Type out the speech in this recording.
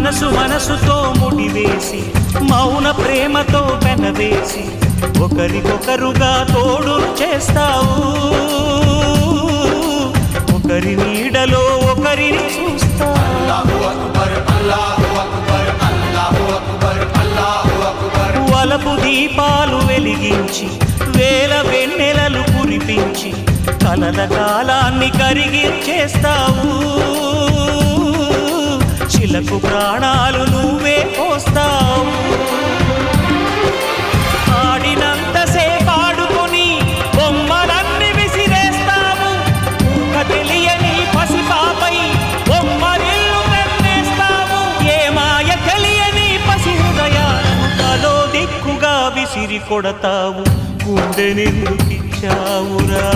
మనసుతో ముడివేసి మౌన ప్రేమతో పెనవేసి ఒకరికొకరుగా తోడు చేస్తావు. ఒకరి నీడలో ఒకరిని చూస్తావు. వలపు దీపాలు వెలిగించి వేల వెన్నెలలు కురిపించి కలల కాలాన్ని కరిగించేస్తావు. చిలకు ప్రాణాలు నువ్వే పోస్తావు. ఆడినంతసేపు ఆడుకొని బొమ్మలన్నీ విసిరేస్తావు. తెలియని పసిపాపై బొమ్మరిల్లు కన్నేస్తావు. ఏ మాయ తెలియని పసి హృదయాలను తలో దిక్కుగా విసిరి కొడతావు. గుండెనెందుకిచ్చావురా?